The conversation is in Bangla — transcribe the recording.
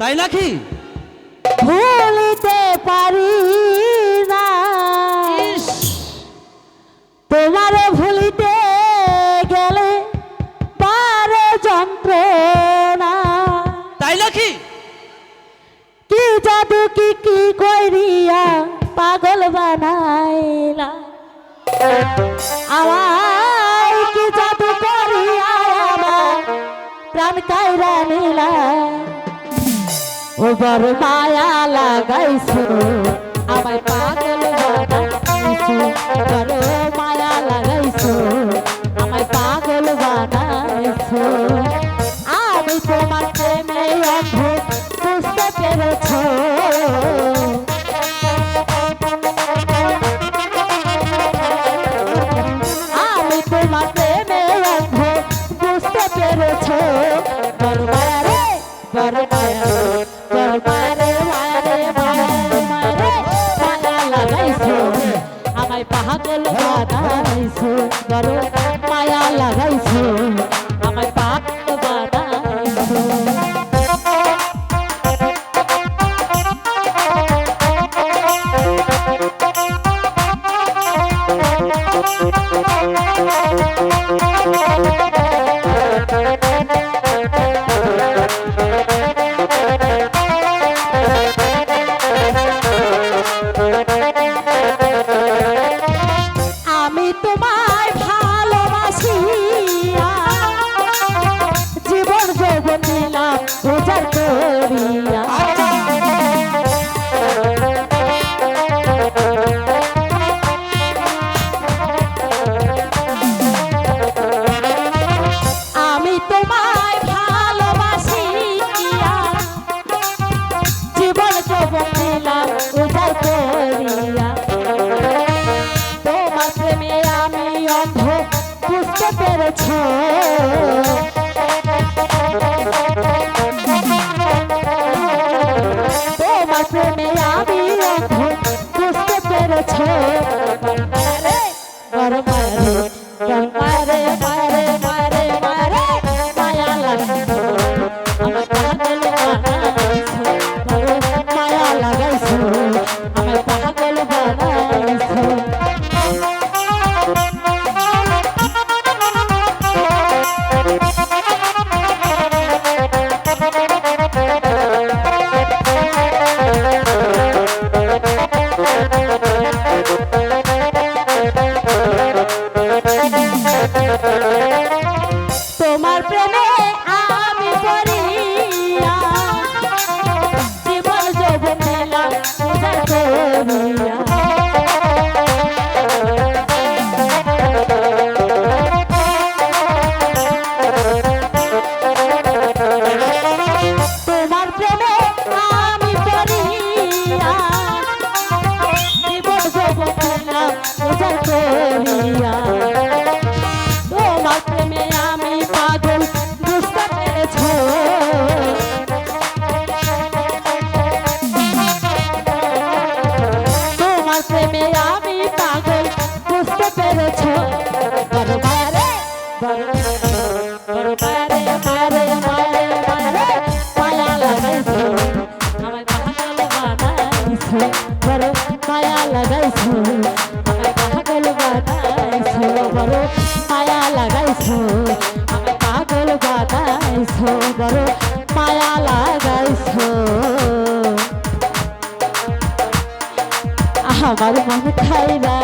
তাই নাকি? ভুলিতে পারি না তোমারে ভুলিতে গেলে পারে যন্ত্রণা। তাই নাকি? কি জাদু কি কইরিয়া পাগল বানাইলা আমায়, কি জাদু করিয়া আমার প্রাণ কাইরা নিলা। ও বড় মায়া লাগাইছো আমায় পাগল বানাইছো, বড় মায়া লাগাইছো আমায় পাগল বানাইছো। আমি তোমার প্রেমে অন্ধ বুঝতে পেরেছো, আমি তোমার প্রেমে অন্ধ বুঝতে পেরেছো। বড় মায়া রে বড় মায়া, বড় মায়া রে মায়া রে মায়া রে মায়া রে, মায়া লাগাইছো আমায় পাগল বানাইছো, বড় মায়া লাগাইছো আমায় পাগল বানাইছো। আমি তোমায় ভালোবাসিয়া জীবন যৌবন দিলাম উজাড় করিয়া। আমি তোমায় ভালোবাসিয়া জীবন যৌবন দিলাম উজাড় করিয়া। তোমার প্রেমে আমি অন্ধ বুঝতে পেরেছো, তোমার প্রেমে আমি অন্ধ বুঝতে পেরেছো। বড় মায়া রে বড় মায়া রে মায়া রে মায়া রে মায়া রে, মায়া লাগাইছো আমায় পাগল বানাইছো, বড় মায়া লাগাইছো আমায় পাগল বানাইছো। তোমার প্রেমে আমি পড়িয়া জীবন যৌবন দিলাম উজাড় করিয়া। তোমার প্রেমে আমি পড়িয়া জীবন যৌবন দিলাম উজাড় করিয়া। তোমার প্রেমে আমি পাগল বুঝতে পেরেছো, তোমার প্রেমে আমি পাগল বুঝতে পেরেছো। বড় মায়া রে বড় বড় মায়া রে মায়া রে মায়া রে মায়া রে, মায়া লাগাইছো আমায় পাগল বানাইছো, বড় মায়া লাগাইছো আমায় পাগল বানাইছো, বড় মায়া লাগাইছো আমায় পাগল বানাইছো, বড় মায়া লাগাইছো। আমার মন খাইরা